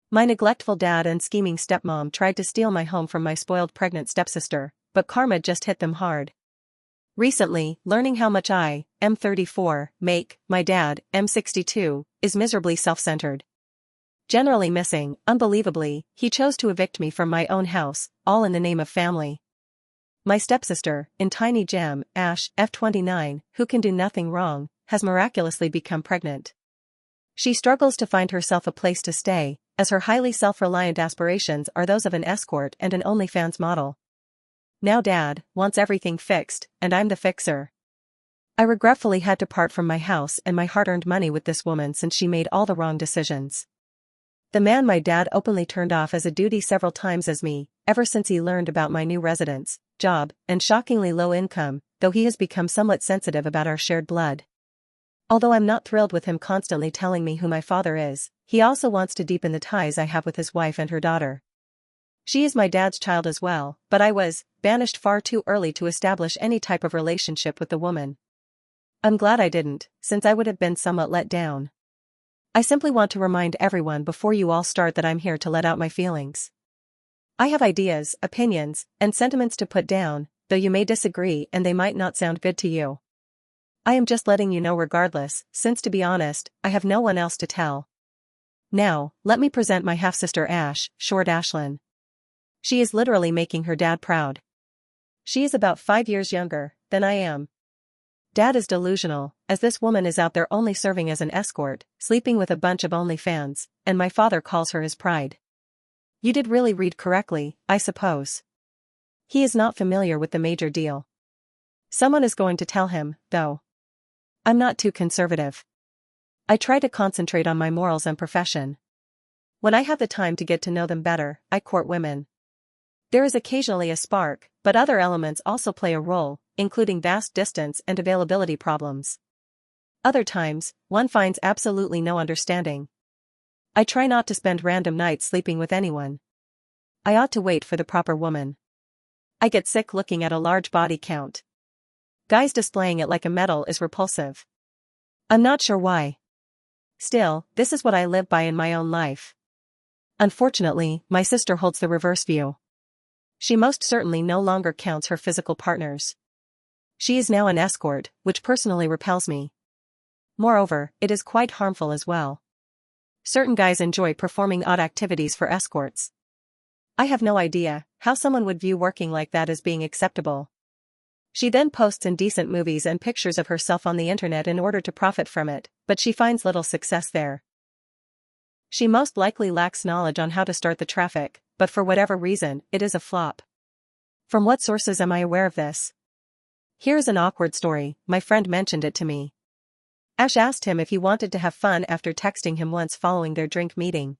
My neglectful dad and scheming stepmom tried to steal my home from my spoiled pregnant stepsister, but karma just hit them hard. Recently, learning how much I, M34, make, my dad, M62, is miserably self-centered. Generally missing, unbelievably, he chose to evict me from my own house, all in the name of family. My stepsister, in tiny gem, Ash, F29, who can do nothing wrong, has miraculously become pregnant. She struggles to find herself a place to stay, as her highly self-reliant aspirations are those of an escort and an OnlyFans model. Now Dad wants everything fixed, and I'm the fixer. I regretfully had to part from my house and my hard-earned money with this woman since she made all the wrong decisions. The man my dad openly turned off as a duty several times as me, ever since he learned about my new residence, job, and shockingly low income, though he has become somewhat sensitive about our shared blood. Although I'm not thrilled with him constantly telling me who my father is, he also wants to deepen the ties I have with his wife and her daughter. She is my dad's child as well, but I was banished far too early to establish any type of relationship with the woman. I'm glad I didn't, since I would have been somewhat let down. I simply want to remind everyone before you all start that I'm here to let out my feelings. I have ideas, opinions, and sentiments to put down, though you may disagree and they might not sound good to you. I am just letting you know regardless, since to be honest, I have no one else to tell. Now, let me present my half-sister Ash, short Ashlyn. She is literally making her dad proud. She is about 5 years younger than I am. Dad is delusional, as this woman is out there only serving as an escort, sleeping with a bunch of OnlyFans, and my father calls her his pride. You did really read correctly, I suppose. He is not familiar with the major deal. Someone is going to tell him, though. I'm not too conservative. I try to concentrate on my morals and profession. When I have the time to get to know them better, I court women. There is occasionally a spark, but other elements also play a role, including vast distance and availability problems. Other times, one finds absolutely no understanding. I try not to spend random nights sleeping with anyone. I ought to wait for the proper woman. I get sick looking at a large body count. Guys displaying it like a medal is repulsive. I'm not sure why. Still, this is what I live by in my own life. Unfortunately, my sister holds the reverse view. She most certainly no longer counts her physical partners. She is now an escort, which personally repels me. Moreover, it is quite harmful as well. Certain guys enjoy performing odd activities for escorts. I have no idea how someone would view working like that as being acceptable. She then posts indecent movies and pictures of herself on the internet in order to profit from it, but she finds little success there. She most likely lacks knowledge on how to start the traffic, but for whatever reason, it is a flop. From what sources am I aware of this? Here's an awkward story, my friend mentioned it to me. Ash asked him if he wanted to have fun after texting him once following their drink meeting.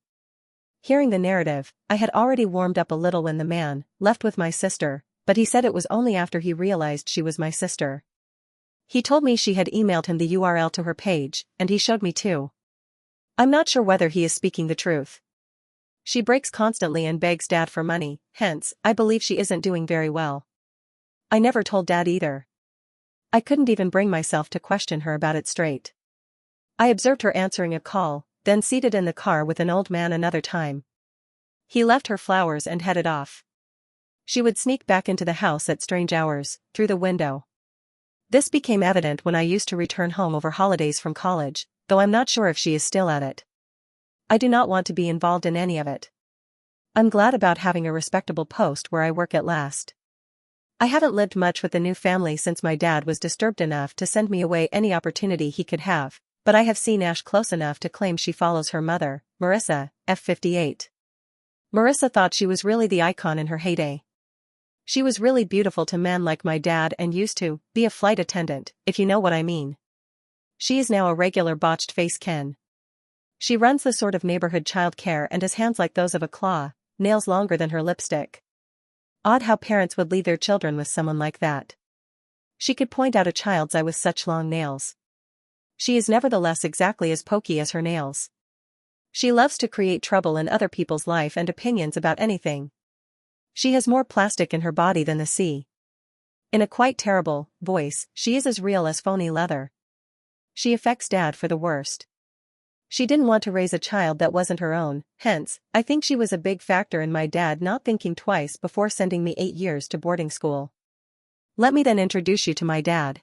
Hearing the narrative, I had already warmed up a little when the man left with my sister, but he said it was only after he realized she was my sister. He told me she had emailed him the URL to her page, and he showed me too. I'm not sure whether he is speaking the truth. She breaks constantly and begs Dad for money, hence, I believe she isn't doing very well. I never told Dad either. I couldn't even bring myself to question her about it straight. I observed her answering a call, then seated in the car with an old man another time. He left her flowers and headed off. She would sneak back into the house at strange hours, through the window. This became evident when I used to return home over holidays from college, though I'm not sure if she is still at it. I do not want to be involved in any of it. I'm glad about having a respectable post where I work at last. I haven't lived much with the new family since my dad was disturbed enough to send me away any opportunity he could have, but I have seen Ash close enough to claim she follows her mother, Marissa, F58. Marissa thought she was really the icon in her heyday. She was really beautiful to men like my dad and used to be a flight attendant, if you know what I mean. She is now a regular botched face Ken. She runs the sort of neighborhood child care and has hands like those of a claw, nails longer than her lipstick. Odd how parents would leave their children with someone like that. She could point out a child's eye with such long nails. She is nevertheless exactly as pokey as her nails. She loves to create trouble in other people's life and opinions about anything. She has more plastic in her body than the sea. In a quite terrible voice, she is as real as phony leather. She affects Dad for the worst. She didn't want to raise a child that wasn't her own, hence, I think she was a big factor in my dad not thinking twice before sending me 8 years to boarding school. Let me then introduce you to my dad.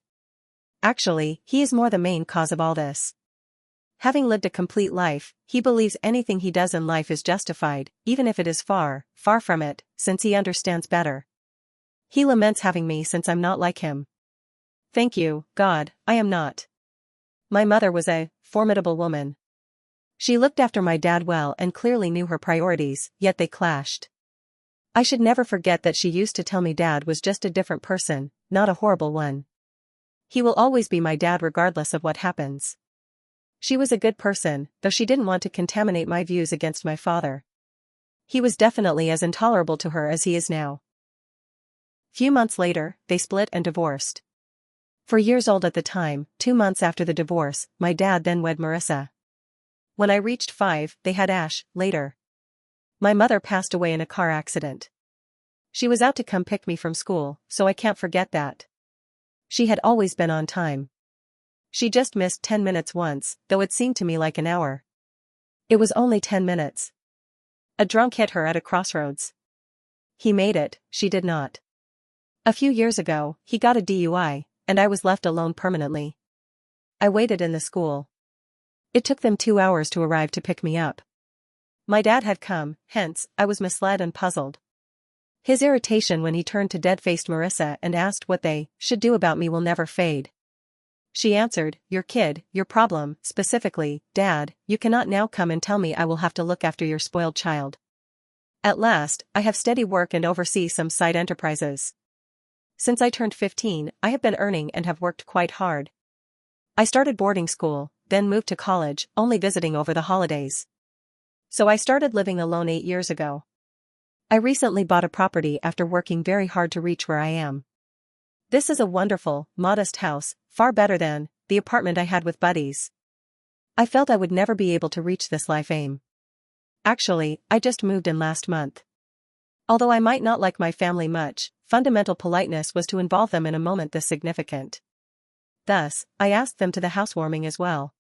Actually, he is more the main cause of all this. Having lived a complete life, he believes anything he does in life is justified, even if it is far, far from it, since he understands better. He laments having me since I'm not like him. Thank you, God, I am not. My mother was a formidable woman. She looked after my dad well and clearly knew her priorities, yet they clashed. I should never forget that she used to tell me Dad was just a different person, not a horrible one. He will always be my dad regardless of what happens. She was a good person, though she didn't want to contaminate my views against my father. He was definitely as intolerable to her as he is now. Few months later, they split and divorced. 4 years old at the time, 2 months after the divorce, my dad then wed Marissa. When I reached 5, they had Ash, later. My mother passed away in a car accident. She was out to come pick me from school, so I can't forget that. She had always been on time. She just missed 10 minutes once, though it seemed to me like an hour. It was only 10 minutes. A drunk hit her at a crossroads. He made it, she did not. A few years ago, he got a DUI, and I was left alone permanently. I waited in the school. It took them 2 hours to arrive to pick me up. My dad had come, hence, I was misled and puzzled. His irritation when he turned to dead-faced Marissa and asked what they should do about me will never fade. She answered, "Your kid, your problem, specifically, Dad, you cannot now come and tell me I will have to look after your spoiled child. At last, I have steady work and oversee some side enterprises. Since I turned 15, I have been earning and have worked quite hard. I started boarding school, then moved to college, only visiting over the holidays. So I started living alone 8 years ago. I recently bought a property after working very hard to reach where I am. This is a wonderful, modest house, far better than the apartment I had with buddies. I felt I would never be able to reach this life aim. Actually, I just moved in last month. Although I might not like my family much, fundamental politeness was to involve them in a moment this significant. Thus, I asked them to the housewarming as well.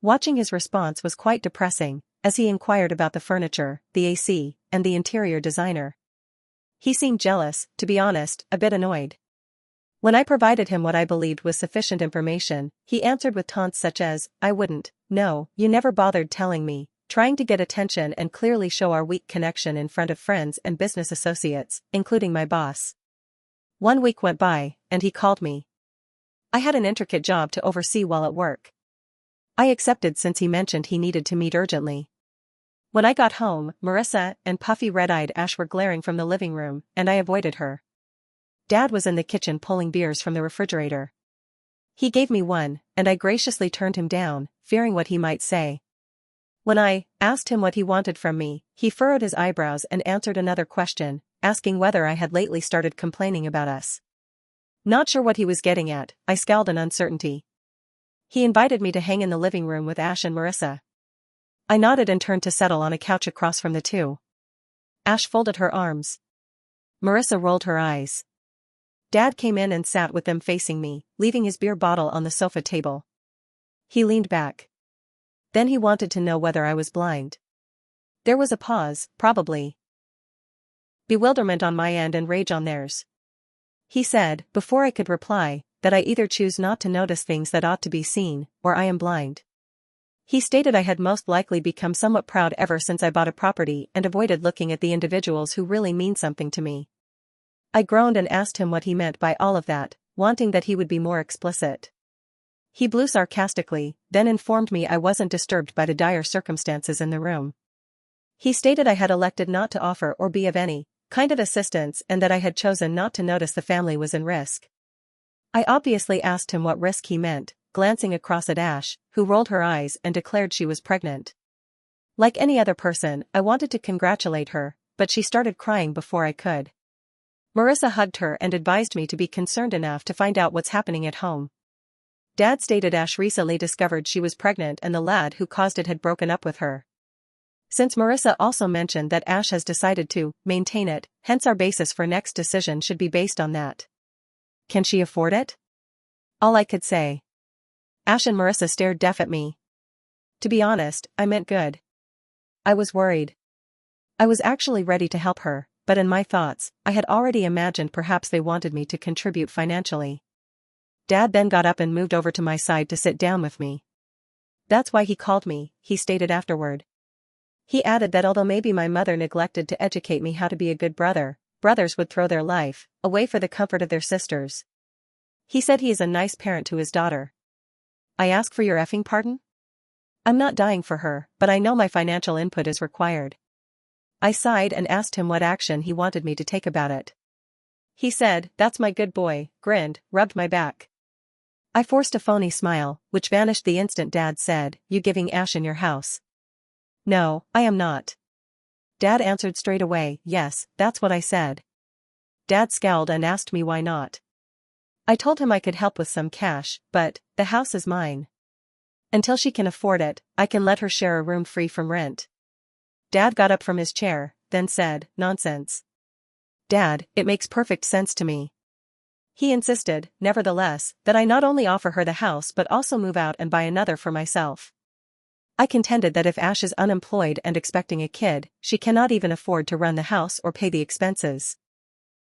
Watching his response was quite depressing, as he inquired about the furniture, the AC, and the interior designer. He seemed jealous, to be honest, a bit annoyed. When I provided him what I believed was sufficient information, he answered with taunts such as, "I wouldn't, no, you never bothered telling me," trying to get attention and clearly show our weak connection in front of friends and business associates, including my boss. 1 week went by, and he called me. I had an intricate job to oversee while at work. I accepted since he mentioned he needed to meet urgently. When I got home, Marissa and puffy red-eyed Ash were glaring from the living room, and I avoided her. Dad was in the kitchen pulling beers from the refrigerator. He gave me one, and I graciously turned him down, fearing what he might say. When I asked him what he wanted from me, he furrowed his eyebrows and answered another question, asking whether I had lately started complaining about us. Not sure what he was getting at, I scowled in uncertainty. He invited me to hang in the living room with Ash and Marissa. I nodded and turned to settle on a couch across from the two. Ash folded her arms. Marissa rolled her eyes. Dad came in and sat with them facing me, leaving his beer bottle on the sofa table. He leaned back. Then he wanted to know whether I was blind. There was a pause, probably bewilderment on my end and rage on theirs. He said, before I could reply, that I either choose not to notice things that ought to be seen, or I am blind. He stated I had most likely become somewhat proud ever since I bought a property and avoided looking at the individuals who really mean something to me. I groaned and asked him what he meant by all of that, wanting that he would be more explicit. He blew sarcastically, then informed me I wasn't disturbed by the dire circumstances in the room. He stated I had elected not to offer or be of any kind of assistance and that I had chosen not to notice the family was in risk. I obviously asked him what risk he meant, glancing across at Ash, who rolled her eyes and declared she was pregnant. Like any other person, I wanted to congratulate her, but she started crying before I could. Marissa hugged her and advised me to be concerned enough to find out what's happening at home. Dad stated Ash recently discovered she was pregnant and the lad who caused it had broken up with her. Since Marissa also mentioned that Ash has decided to maintain it, hence our basis for next decision should be based on that. Can she afford it? All I could say. Ash and Marissa stared deaf at me. To be honest, I meant good. I was worried. I was actually ready to help her, but in my thoughts, I had already imagined perhaps they wanted me to contribute financially. Dad then got up and moved over to my side to sit down with me. That's why he called me, he stated afterward. He added that although maybe my mother neglected to educate me how to be a good brother, brothers would throw their life away for the comfort of their sisters. He said he is a nice parent to his daughter. I ask for your effing pardon? I'm not dying for her, but I know my financial input is required. I sighed and asked him what action he wanted me to take about it. He said, "That's my good boy," grinned, rubbed my back. I forced a phony smile, which vanished the instant Dad said, "You giving Ash in your house?" "No, I am not." Dad answered straight away, "Yes, that's what I said." Dad scowled and asked me why not. I told him I could help with some cash, but the house is mine. Until she can afford it, I can let her share a room free from rent. Dad got up from his chair, then said, "Nonsense. Dad, it makes perfect sense to me." He insisted, nevertheless, that I not only offer her the house but also move out and buy another for myself. I contended that if Ash is unemployed and expecting a kid, she cannot even afford to run the house or pay the expenses.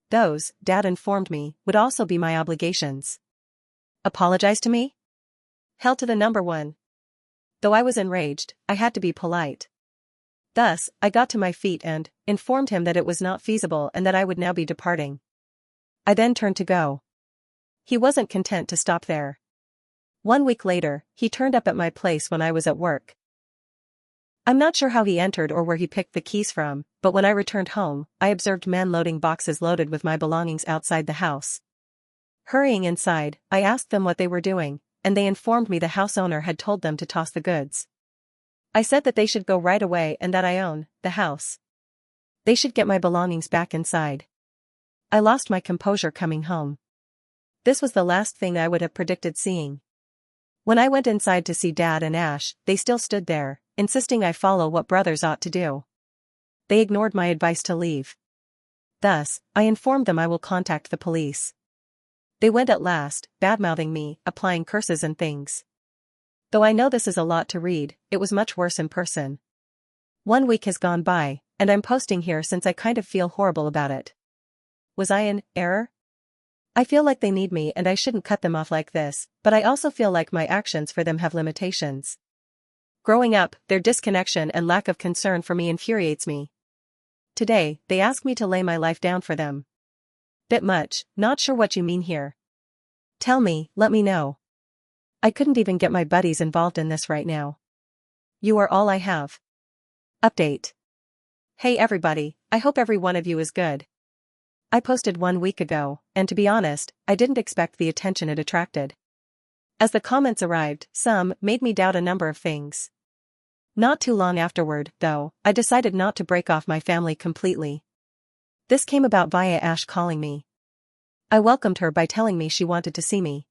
Those, Dad informed me, would also be my obligations. Apologize to me? Hell to the number one. Though I was enraged, I had to be polite. Thus, I got to my feet and informed him that it was not feasible and that I would now be departing. I then turned to go. He wasn't content to stop there. 1 week later, he turned up at my place when I was at work. I'm not sure how he entered or where he picked the keys from, but when I returned home, I observed men loading boxes loaded with my belongings outside the house. Hurrying inside, I asked them what they were doing, and they informed me the house owner had told them to toss the goods. I said that they should go right away and that I own the house. They should get my belongings back inside. I lost my composure coming home. This was the last thing I would have predicted seeing. When I went inside to see Dad and Ash, they still stood there, insisting I follow what brothers ought to do. They ignored my advice to leave. Thus, I informed them I will contact the police. They went at last, badmouthing me, applying curses and things. Though I know this is a lot to read, it was much worse in person. 1 week has gone by, and I'm posting here since I kind of feel horrible about it. Was I in error? I feel like they need me and I shouldn't cut them off like this, but I also feel like my actions for them have limitations. Growing up, their disconnection and lack of concern for me infuriates me. Today, they ask me to lay my life down for them. Bit much, not sure what you mean here. Tell me, let me know. I couldn't even get my buddies involved in this right now. You are all I have. Update. Hey everybody, I hope every one of you is good. I posted 1 week ago, and to be honest, I didn't expect the attention it attracted. As the comments arrived, some made me doubt a number of things. Not too long afterward, though, I decided not to break off my family completely. This came about via Ash calling me. I welcomed her by telling me she wanted to see me.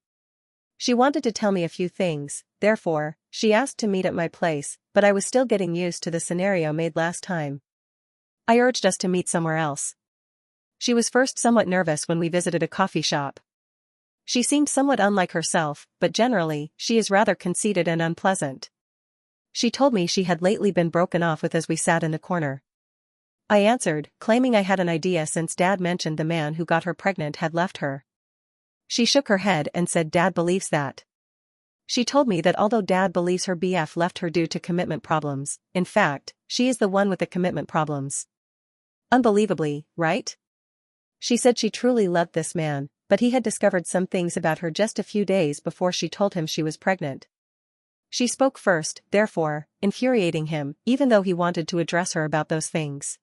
She wanted to tell me a few things, therefore, she asked to meet at my place, but I was still getting used to the scenario made last time. I urged us to meet somewhere else. She was first somewhat nervous when we visited a coffee shop. She seemed somewhat unlike herself, but generally, she is rather conceited and unpleasant. She told me she had lately been broken off with as we sat in the corner. I answered, claiming I had an idea since Dad mentioned the man who got her pregnant had left her. She shook her head and said Dad believes that. She told me that although Dad believes her BF left her due to commitment problems, in fact, she is the one with the commitment problems. Unbelievably, right? She said she truly loved this man, but he had discovered some things about her just a few days before she told him she was pregnant. She spoke first, therefore, infuriating him, even though he wanted to address her about those things.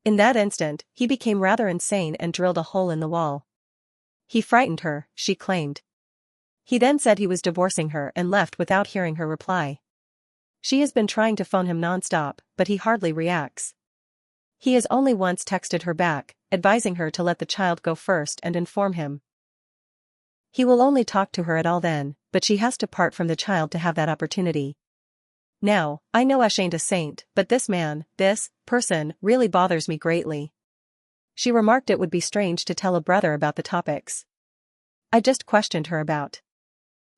In that instant, he became rather insane and drilled a hole in the wall. He frightened her, she claimed. He then said he was divorcing her and left without hearing her reply. She has been trying to phone him non-stop, but he hardly reacts. He has only once texted her back, advising her to let the child go first and inform him. He will only talk to her at all then, but she has to part from the child to have that opportunity. Now, I know Ash ain't a saint, but this man, this person, really bothers me greatly. She remarked it would be strange to tell a brother about the topics I just questioned her about.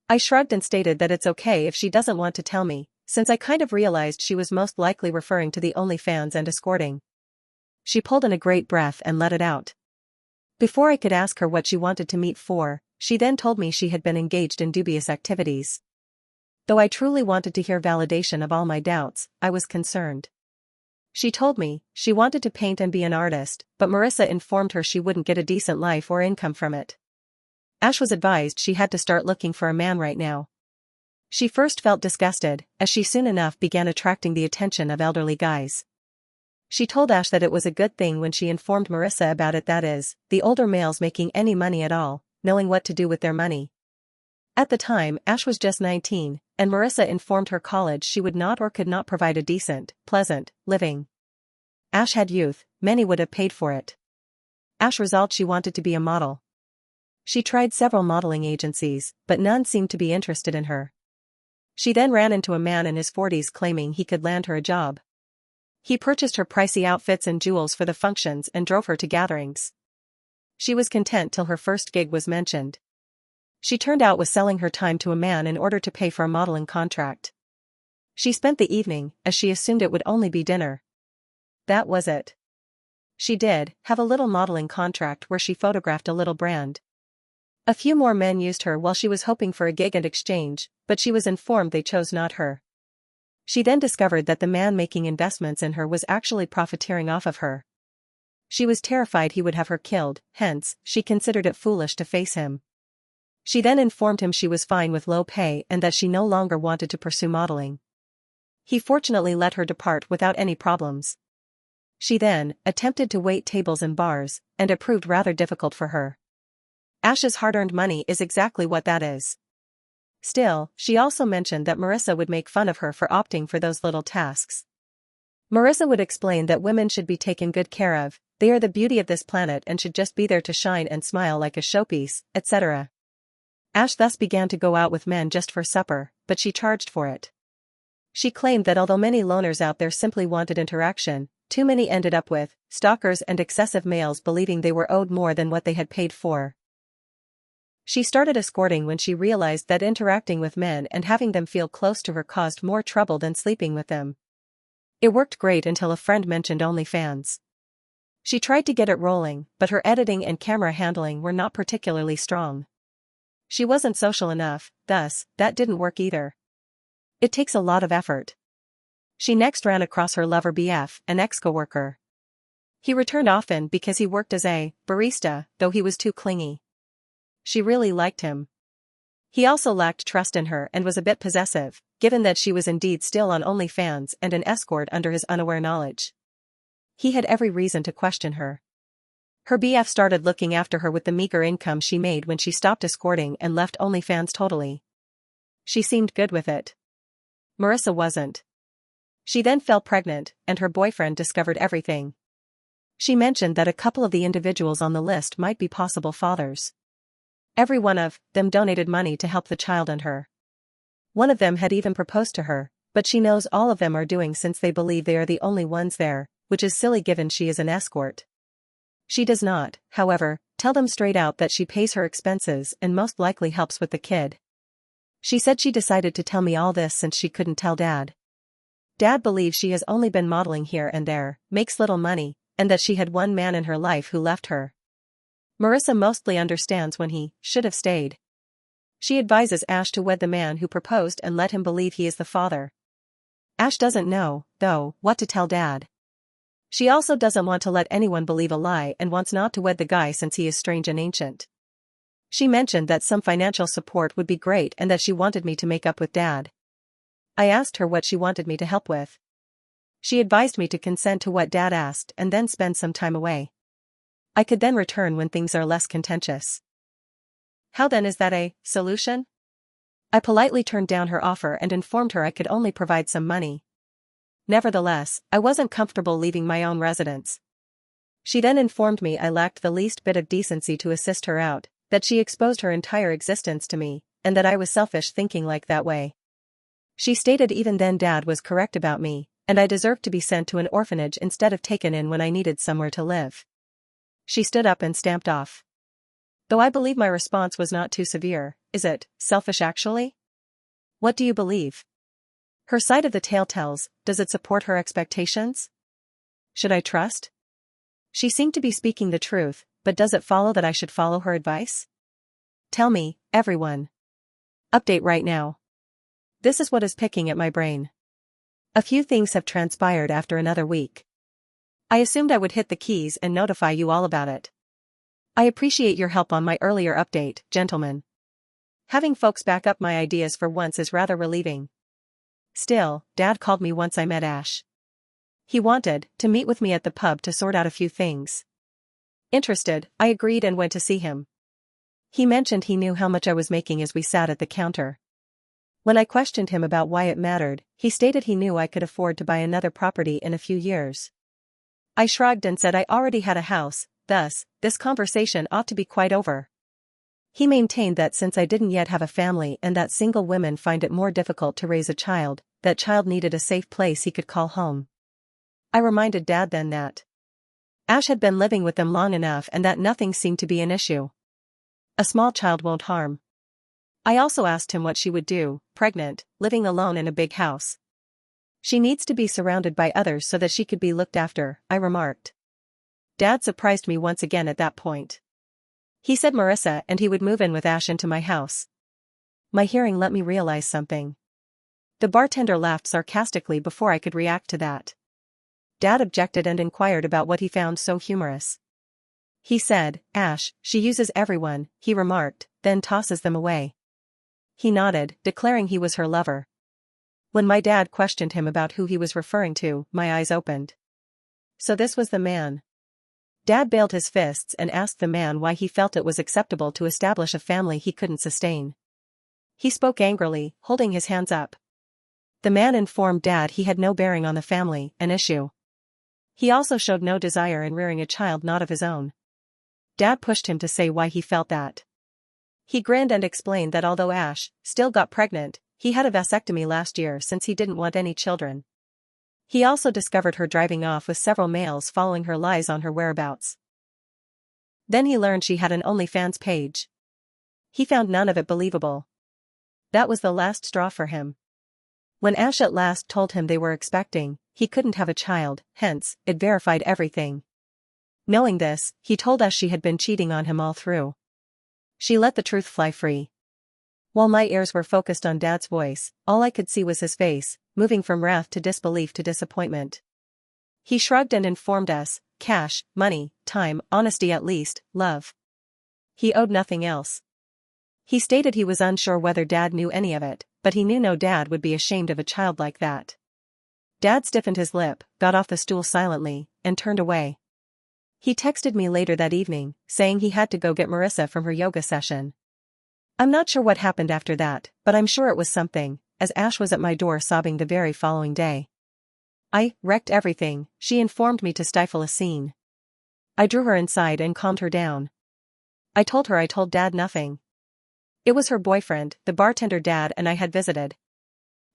I shrugged and stated that it's okay if she doesn't want to tell me, since I kind of realized she was most likely referring to the OnlyFans and escorting. She pulled in a great breath and let it out. Before I could ask her what she wanted to meet for, she then told me she had been engaged in dubious activities. Though I truly wanted to hear validation of all my doubts, I was concerned. She told me she wanted to paint and be an artist, but Marissa informed her she wouldn't get a decent life or income from it. Ash was advised she had to start looking for a man right now. She first felt disgusted, as she soon enough began attracting the attention of elderly guys. She told Ash that it was a good thing when she informed Marissa about it, that is, the older males making any money at all, knowing what to do with their money. At the time, Ash was just 19, and Marissa informed her college she would not or could not provide a decent, pleasant living. Ash had youth, many would have paid for it. Ash resolved she wanted to be a model. She tried several modeling agencies, but none seemed to be interested in her. She then ran into a man in his 40s claiming he could land her a job. He purchased her pricey outfits and jewels for the functions and drove her to gatherings. She was content till her first gig was mentioned. She turned out was selling her time to a man in order to pay for a modeling contract. She spent the evening, as she assumed it would only be dinner. That was it. She did have a little modeling contract where she photographed a little brand. A few more men used her while she was hoping for a gig and exchange, but she was informed they chose not her. She then discovered that the man making investments in her was actually profiteering off of her. She was terrified he would have her killed, hence, she considered it foolish to face him. She then informed him she was fine with low pay and that she no longer wanted to pursue modeling. He fortunately let her depart without any problems. She then attempted to wait tables in bars, and it proved rather difficult for her. Ash's hard-earned money is exactly what that is. Still, she also mentioned that Marissa would make fun of her for opting for those little tasks. Marissa would explain that women should be taken good care of, they are the beauty of this planet and should just be there to shine and smile like a showpiece, etc. Ash thus began to go out with men just for supper, but she charged for it. She claimed that although many loners out there simply wanted interaction, too many ended up with stalkers and excessive males believing they were owed more than what they had paid for. She started escorting when she realized that interacting with men and having them feel close to her caused more trouble than sleeping with them. It worked great until a friend mentioned OnlyFans. She tried to get it rolling, but her editing and camera handling were not particularly strong. She wasn't social enough, thus, that didn't work either. It takes a lot of effort. She next ran across her lover BF, an ex-coworker. He returned often because he worked as a barista, though he was too clingy. She really liked him. He also lacked trust in her and was a bit possessive, given that she was indeed still on OnlyFans and an escort under his unaware knowledge. He had every reason to question her. Her BF started looking after her with the meager income she made when she stopped escorting and left OnlyFans totally. She seemed good with it. Marissa wasn't. She then fell pregnant, and her boyfriend discovered everything. She mentioned that a couple of the individuals on the list might be possible fathers. Every one of them donated money to help the child and her. One of them had even proposed to her, but she knows all of them are doing since they believe they are the only ones there, which is silly given she is an escort. She does not, however, tell them straight out that she pays her expenses and most likely helps with the kid. She said she decided to tell me all this since she couldn't tell Dad. Dad believes she has only been modeling here and there, makes little money, and that she had one man in her life who left her. Marissa mostly understands when he should have stayed. She advises Ash to wed the man who proposed and let him believe he is the father. Ash doesn't know, though, what to tell Dad. She also doesn't want to let anyone believe a lie and wants not to wed the guy since he is strange and ancient. She mentioned that some financial support would be great and that she wanted me to make up with Dad. I asked her what she wanted me to help with. She advised me to consent to what Dad asked and then spend some time away. I could then return when things are less contentious. How then is that a solution? I politely turned down her offer and informed her I could only provide some money. Nevertheless, I wasn't comfortable leaving my own residence. She then informed me I lacked the least bit of decency to assist her out, that she exposed her entire existence to me, and that I was selfish thinking like that way. She stated even then Dad was correct about me, and I deserved to be sent to an orphanage instead of taken in when I needed somewhere to live. She stood up and stamped off. Though I believe my response was not too severe, is it selfish actually? What do you believe? Her side of the tale tells, does it support her expectations? Should I trust? She seemed to be speaking the truth, but does it follow that I should follow her advice? Tell me, everyone. Update right now. This is what is picking at my brain. A few things have transpired after another week. I assumed I would hit the keys and notify you all about it. I appreciate your help on my earlier update, gentlemen. Having folks back up my ideas for once is rather relieving. Still, Dad called me once I met Ash. He wanted to meet with me at the pub to sort out a few things. Interested, I agreed and went to see him. He mentioned he knew how much I was making as we sat at the counter. When I questioned him about why it mattered, he stated he knew I could afford to buy another property in a few years. I shrugged and said I already had a house, thus, this conversation ought to be quite over. He maintained that since I didn't yet have a family and that single women find it more difficult to raise a child, that child needed a safe place he could call home. I reminded Dad then that Ash had been living with them long enough and that nothing seemed to be an issue. A small child won't harm. I also asked him what she would do, pregnant, living alone in a big house. She needs to be surrounded by others so that she could be looked after, I remarked. Dad surprised me once again at that point. He said Marissa and he would move in with Ash into my house. My hearing let me realize something. The bartender laughed sarcastically before I could react to that. Dad objected and inquired about what he found so humorous. He said, Ash, she uses everyone, he remarked, then tosses them away. He nodded, declaring he was her lover. When my dad questioned him about who he was referring to, my eyes opened. So this was the man. Dad baled his fists and asked the man why he felt it was acceptable to establish a family he couldn't sustain. He spoke angrily, holding his hands up. The man informed Dad he had no bearing on the family, an issue. He also showed no desire in rearing a child not of his own. Dad pushed him to say why he felt that. He grinned and explained that although Ash still got pregnant, he had a vasectomy last year since he didn't want any children. He also discovered her driving off with several males following her lies on her whereabouts. Then he learned she had an OnlyFans page. He found none of it believable. That was the last straw for him. When Ash at last told him they were expecting, he couldn't have a child, hence, it verified everything. Knowing this, he told us she had been cheating on him all through. She let the truth fly free. While my ears were focused on Dad's voice, all I could see was his face, moving from wrath to disbelief to disappointment. He shrugged and informed us, cash, money, time, honesty at least, love. He owed nothing else. He stated he was unsure whether Dad knew any of it, but he knew no dad would be ashamed of a child like that. Dad stiffened his lip, got off the stool silently, and turned away. He texted me later that evening, saying he had to go get Marissa from her yoga session. I'm not sure what happened after that, but I'm sure it was something, as Ash was at my door sobbing the very following day. I wrecked everything, she informed me to stifle a scene. I drew her inside and calmed her down. I told her I told Dad nothing. It was her boyfriend, the bartender Dad and I had visited.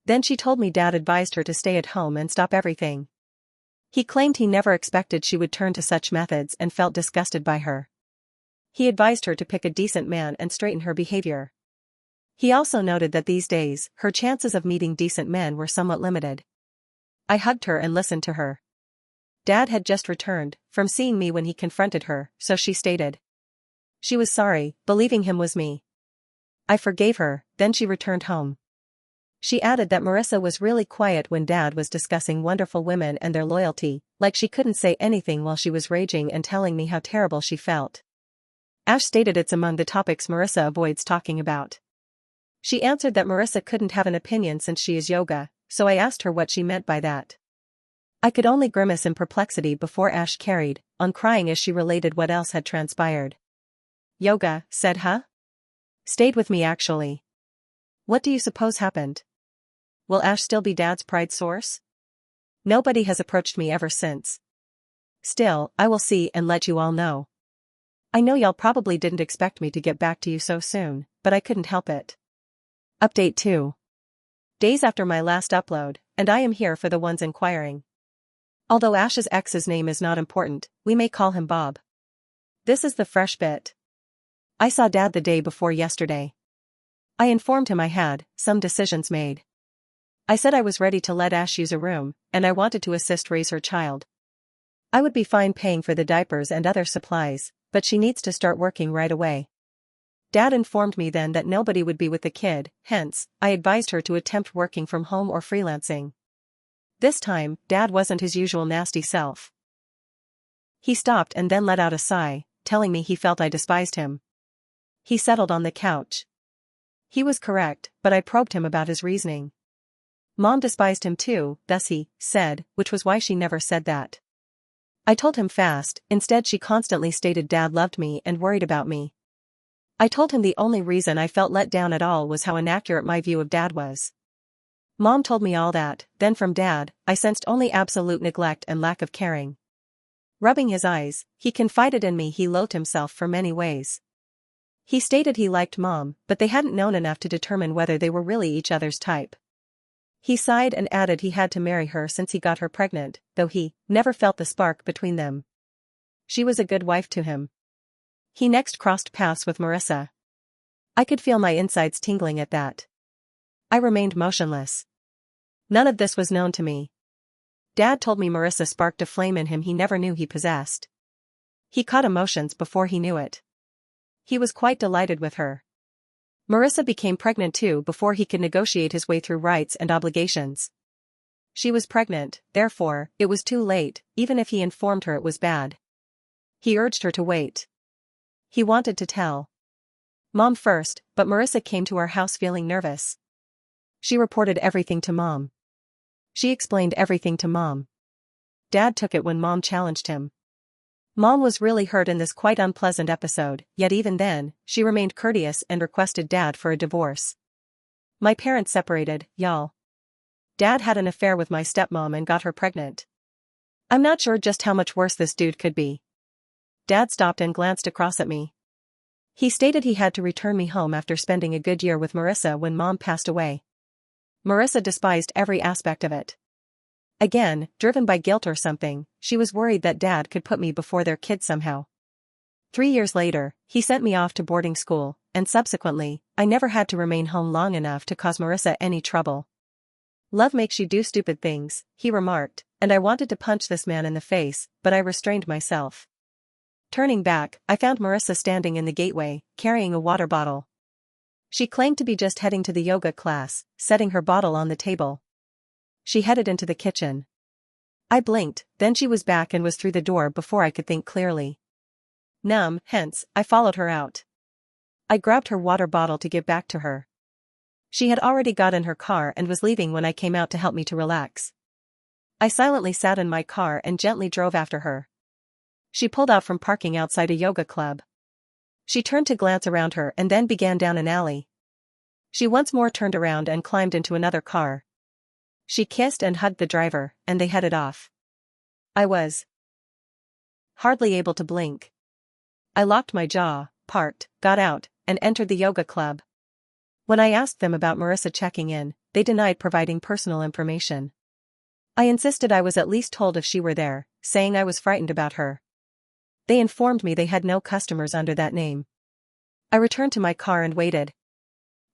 Then she told me Dad advised her to stay at home and stop everything. He claimed he never expected she would turn to such methods and felt disgusted by her. He advised her to pick a decent man and straighten her behavior. He also noted that these days, her chances of meeting decent men were somewhat limited. I hugged her and listened to her. Dad had just returned from seeing me when he confronted her, so she stated. She was sorry, believing him was me. I forgave her, then she returned home. She added that Marissa was really quiet when Dad was discussing wonderful women and their loyalty, like she couldn't say anything while she was raging and telling me how terrible she felt. Ash stated it's among the topics Marissa avoids talking about. She answered that Marissa couldn't have an opinion since she is yoga, so I asked her what she meant by that. I could only grimace in perplexity before Ash carried on crying as she related what else had transpired. Yoga, said huh? Stayed with me actually. What do you suppose happened? Will Ash still be Dad's pride source? Nobody has approached me ever since. Still, I will see and let you all know. I know y'all probably didn't expect me to get back to you so soon, but I couldn't help it. Update 2. Days after my last upload, and I am here for the ones inquiring. Although Ash's ex's name is not important, we may call him Bob. This is the fresh bit. I saw Dad the day before yesterday. I informed him I had some decisions made. I said I was ready to let Ash use a room, and I wanted to assist raise her child. I would be fine paying for the diapers and other supplies, but she needs to start working right away. Dad informed me then that nobody would be with the kid, hence, I advised her to attempt working from home or freelancing. This time, Dad wasn't his usual nasty self. He stopped and then let out a sigh, telling me he felt I despised him. He settled on the couch. He was correct, but I probed him about his reasoning. Mom despised him too, thus he said, which was why she never said that. I told him fast, instead she constantly stated Dad loved me and worried about me. I told him the only reason I felt let down at all was how inaccurate my view of Dad was. Mom told me all that, then from Dad, I sensed only absolute neglect and lack of caring. Rubbing his eyes, he confided in me he loathed himself for many ways. He stated he liked Mom, but they hadn't known enough to determine whether they were really each other's type. He sighed and added he had to marry her since he got her pregnant, though he never felt the spark between them. She was a good wife to him. He next crossed paths with Marissa. I could feel my insides tingling at that. I remained motionless. None of this was known to me. Dad told me Marissa sparked a flame in him he never knew he possessed. He caught emotions before he knew it. He was quite delighted with her. Marissa became pregnant too before he could negotiate his way through rights and obligations. She was pregnant, therefore, it was too late, even if he informed her it was bad. He urged her to wait. He wanted to tell Mom first, but Marissa came to our house feeling nervous. She reported everything to Mom. She explained everything to Mom. Dad took it when Mom challenged him. Mom was really hurt in this quite unpleasant episode, yet even then, she remained courteous and requested Dad for a divorce. My parents separated, y'all. Dad had an affair with my stepmom and got her pregnant. I'm not sure just how much worse this dude could be. Dad stopped and glanced across at me. He stated he had to return me home after spending a good year with Marissa when Mom passed away. Marissa despised every aspect of it. Again, driven by guilt or something, she was worried that Dad could put me before their kid somehow. 3 years later, he sent me off to boarding school, and subsequently, I never had to remain home long enough to cause Marissa any trouble. Love makes you do stupid things, he remarked, and I wanted to punch this man in the face, but I restrained myself. Turning back, I found Marissa standing in the gateway, carrying a water bottle. She claimed to be just heading to the yoga class, setting her bottle on the table. She headed into the kitchen. I blinked, then she was back and was through the door before I could think clearly. Numb, hence, I followed her out. I grabbed her water bottle to give back to her. She had already got in her car and was leaving when I came out to help me to relax. I silently sat in my car and gently drove after her. She pulled out from parking outside a yoga club. She turned to glance around her and then began down an alley. She once more turned around and climbed into another car. She kissed and hugged the driver, and they headed off. I was hardly able to blink. I locked my jaw, parked, got out, and entered the yoga club. When I asked them about Marissa checking in, they denied providing personal information. I insisted I was at least told if she were there, saying I was frightened about her. They informed me they had no customers under that name. I returned to my car and waited.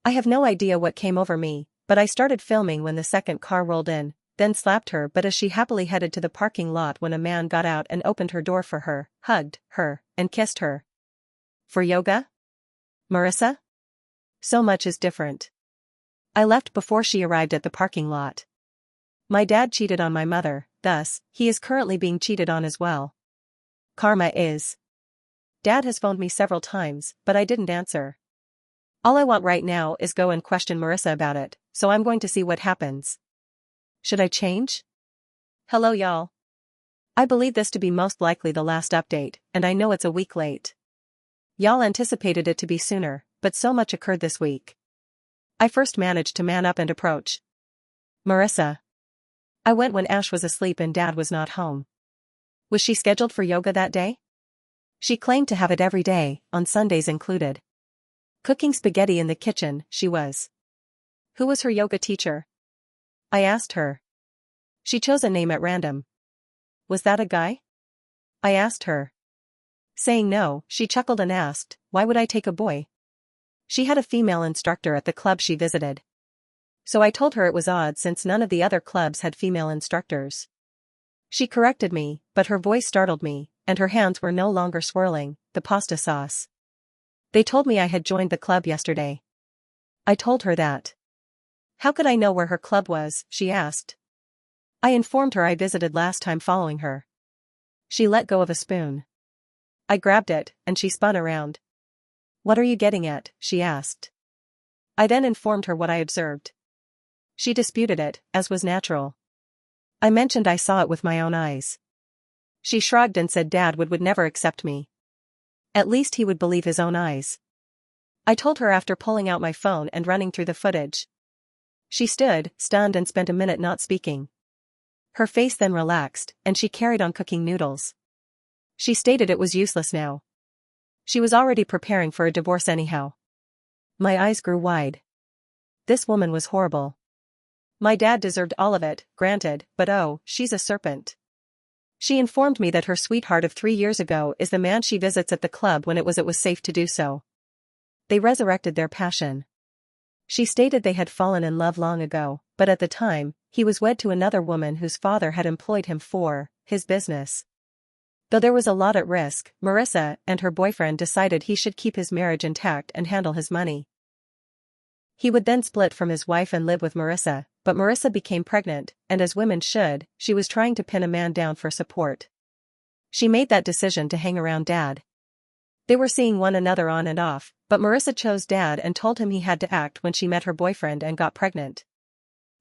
I have no idea what came over me, but I started filming when the second car rolled in, then slapped her but as she happily headed to the parking lot when a man got out and opened her door for her, hugged her, and kissed her. For yoga? Marissa? So much is different. I left before she arrived at the parking lot. My dad cheated on my mother, thus, he is currently being cheated on as well. Karma is. Dad has phoned me several times, but I didn't answer. All I want right now is go and question Marissa about it, so I'm going to see what happens. Should I change? Hello y'all. I believe this to be most likely the last update, and I know it's a week late. Y'all anticipated it to be sooner, but so much occurred this week. I first managed to man up and approach Marissa. I went when Ash was asleep and Dad was not home. Was she scheduled for yoga that day? She claimed to have it every day, on Sundays included. Cooking spaghetti in the kitchen, she was. Who was her yoga teacher? I asked her. She chose a name at random. Was that a guy? I asked her. Saying no, she chuckled and asked, why would I take a boy? She had a female instructor at the club she visited. So I told her it was odd since none of the other clubs had female instructors. She corrected me, but her voice startled me, and her hands were no longer swirling the pasta sauce. They told me I had joined the club yesterday. I told her that. How could I know where her club was, she asked. I informed her I visited last time following her. She let go of a spoon. I grabbed it, and she spun around. What are you getting at, she asked. I then informed her what I observed. She disputed it, as was natural. I mentioned I saw it with my own eyes. She shrugged and said Dad would never accept me. At least he would believe his own eyes. I told her after pulling out my phone and running through the footage. She stood, stunned, and spent a minute not speaking. Her face then relaxed, and she carried on cooking noodles. She stated it was useless now. She was already preparing for a divorce anyhow. My eyes grew wide. This woman was horrible. My dad deserved all of it, granted, but oh, she's a serpent. She informed me that her sweetheart of 3 years ago is the man she visits at the club when it was safe to do so. They resurrected their passion. She stated they had fallen in love long ago, but at the time, he was wed to another woman whose father had employed him for his business. Though there was a lot at risk, Marissa and her boyfriend decided he should keep his marriage intact and handle his money. He would then split from his wife and live with Marissa, but Marissa became pregnant, and as women should, she was trying to pin a man down for support. She made that decision to hang around Dad. They were seeing one another on and off, but Marissa chose Dad and told him he had to act when she met her boyfriend and got pregnant.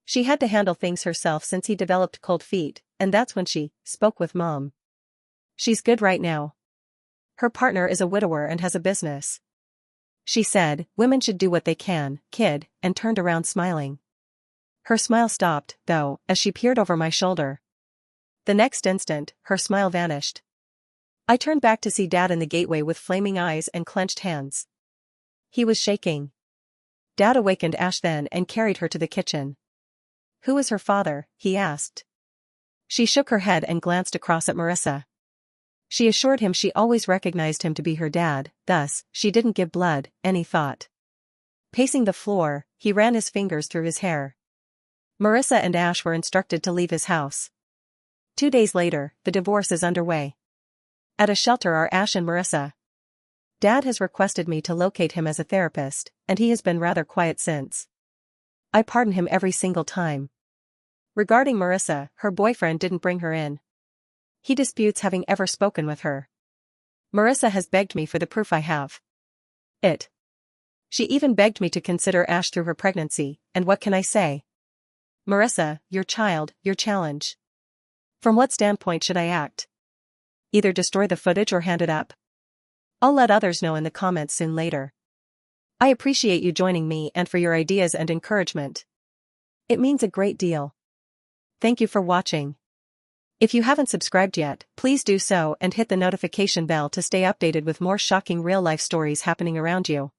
She had to handle things herself since he developed cold feet, and that's when she spoke with Mom. She's good right now. Her partner is a widower and has a business. She said, women should do what they can, kid, and turned around smiling. Her smile stopped, though, as she peered over my shoulder. The next instant, her smile vanished. I turned back to see Dad in the gateway with flaming eyes and clenched hands. He was shaking. Dad awakened Ash then and carried her to the kitchen. Who is her father? He asked. She shook her head and glanced across at Marissa. She assured him she always recognized him to be her dad, thus, she didn't give Blood any thought. Pacing the floor, he ran his fingers through his hair. Marissa and Ash were instructed to leave his house. 2 days later, the divorce is underway. At a shelter are Ash and Marissa. Dad has requested me to locate him as a therapist, and he has been rather quiet since. I pardon him every single time. Regarding Marissa, her boyfriend didn't bring her in. He disputes having ever spoken with her. Marissa has begged me for the proof I have. She even begged me to consider Ash through her pregnancy, and what can I say? Marissa, your child, your challenge. From what standpoint should I act? Either destroy the footage or hand it up? I'll let others know in the comments soon later. I appreciate you joining me and for your ideas and encouragement. It means a great deal. Thank you for watching. If you haven't subscribed yet, please do so and hit the notification bell to stay updated with more shocking real-life stories happening around you.